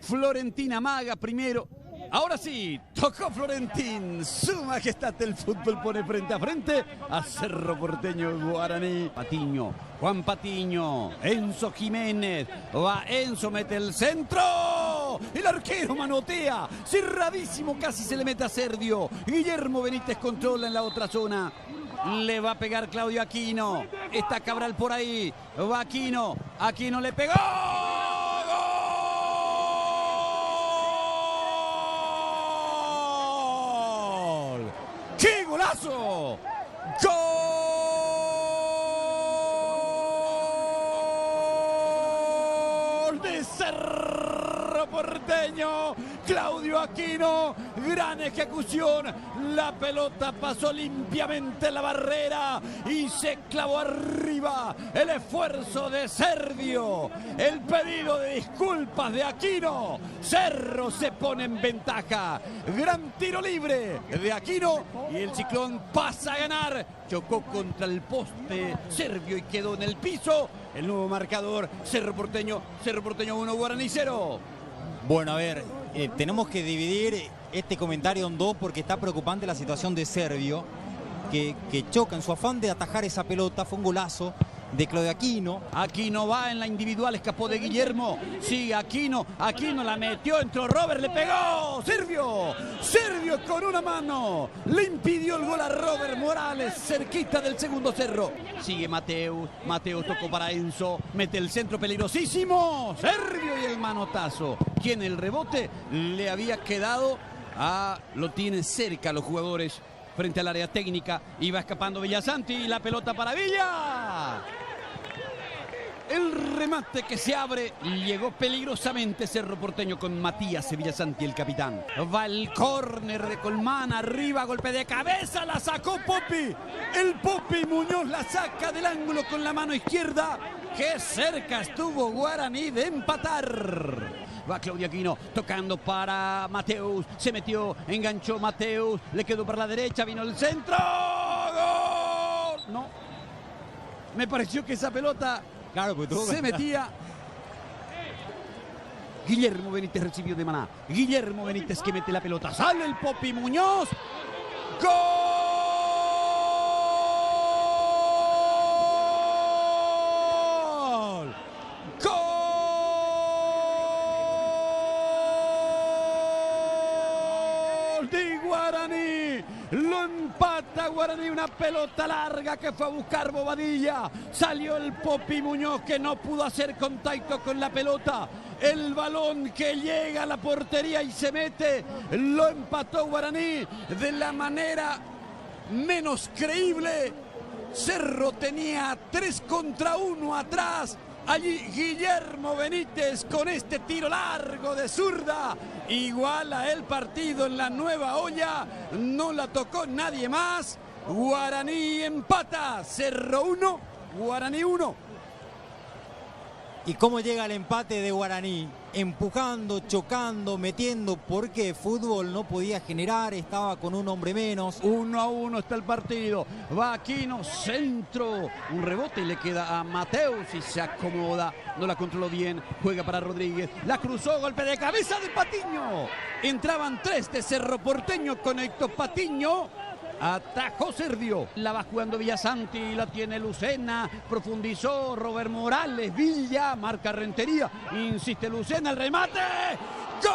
Florentín amaga primero. Ahora sí, tocó Florentín. Su majestad del fútbol pone frente a frente a Cerro Porteño Guaraní. Patiño, Juan Patiño, Enzo Jiménez. Va Enzo, mete el centro. El arquero manotea. Cerradísimo, casi se le mete a Sergio. Guillermo Benítez controla en la otra zona. Le va a pegar Claudio Aquino. Está Cabral por ahí. Va Aquino. Aquino le pegó. ¡Qué golazo! ¡Gol de Cerro Porteño! Claudio Aquino, gran ejecución. La pelota pasó limpiamente la barrera y se clavó arriba. El esfuerzo de Sergio, el pedido de disculpas de Aquino. Cerro se pone en ventaja. Gran tiro libre de Aquino y el Ciclón pasa a ganar. Chocó contra el poste Sergio y quedó en el piso. El nuevo marcador, Cerro Porteño 1, Guaraní 0. Bueno, a ver, tenemos que dividir este comentario en dos porque está preocupante la situación de Sergio, que choca en su afán de atajar esa pelota. Fue un golazo de Claudio Aquino. Aquino va en la individual, escapó de Guillermo. Sigue Aquino, Aquino la metió, entró Robert, le pegó. Sergio con una mano le impidió el gol a Robert Morales, cerquita del segundo Cerro. Sigue Mateus tocó para Enzo, mete el centro peligrosísimo. Sergio y el manotazo. Quien el rebote le había quedado lo tiene cerca los jugadores frente al área técnica. Iba escapando Villasanti, la pelota para Villa. El remate que se abre, llegó peligrosamente Cerro Porteño con Matías Villasanti, el capitán. Va el córner de Colmán, arriba, golpe de cabeza, la sacó Popi. El Popi Muñoz la saca del ángulo con la mano izquierda. Qué cerca estuvo Guaraní de empatar. Va Claudio Aquino tocando para Mateus. Se metió, enganchó Mateus. Le quedó por la derecha, vino el centro. ¡Gol! No. Me pareció que esa pelota se metía. Guillermo Benítez recibió de Maná. Guillermo Benítez que mete la pelota. Sale el Popi Muñoz. ¡Gol! De Guaraní, lo empata Guaraní, una pelota larga que fue a buscar Bobadilla, salió el Popi Muñoz que no pudo hacer contacto con la pelota, el balón que llega a la portería y se mete, lo empató Guaraní de la manera menos creíble. Cerro tenía 3 contra 1 atrás. Allí Guillermo Benítez con este tiro largo de zurda iguala el partido en la Nueva Olla. No la tocó nadie más. Guaraní empata. Cerro 1, Guaraní 1. ¿Y cómo llega el empate de Guaraní? Empujando, chocando, metiendo, porque fútbol no podía generar, estaba con un hombre menos. 1-1 está el partido. Va Aquino, centro, un rebote y le queda a Mateus y se acomoda. No la controló bien, juega para Rodríguez. La cruzó, golpe de cabeza de Patiño. Entraban 3 de Cerro Porteño, conectó Patiño. Atajó Sergio, la va jugando Villasanti, la tiene Lucena, profundizó Robert Morales, Villa, marca Rentería, insiste Lucena, el remate, ¡gol!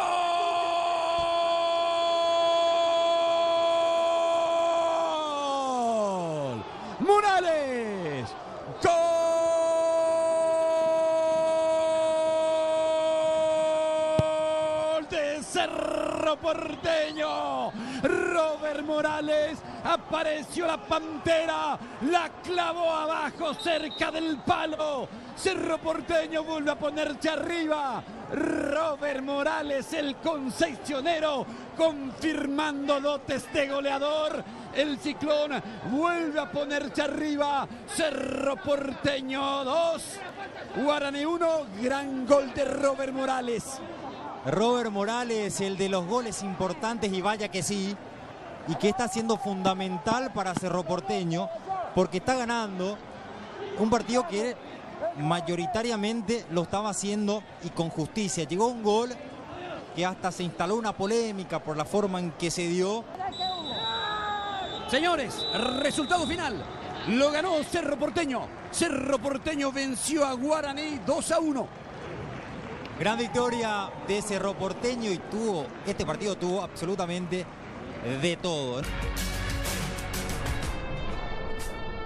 Morales, ¡gol de Cerro Porteño! Robert Morales, apareció la Pantera, la clavó abajo cerca del palo. Cerro Porteño vuelve a ponerse arriba. Robert Morales, el concesionero, confirmando dotes de goleador. El Ciclón vuelve a ponerse arriba. Cerro Porteño 2, Guaraní 1, gran gol de Robert Morales. Robert Morales, el de los goles importantes, y vaya que sí, y que está siendo fundamental para Cerro Porteño, porque está ganando un partido que mayoritariamente lo estaba haciendo y con justicia. Llegó un gol que hasta se instaló una polémica por la forma en que se dio. Señores, resultado final. Lo ganó Cerro Porteño. Cerro Porteño venció a Guaraní 2-1. Gran victoria de Cerro Porteño y este partido tuvo absolutamente de todo.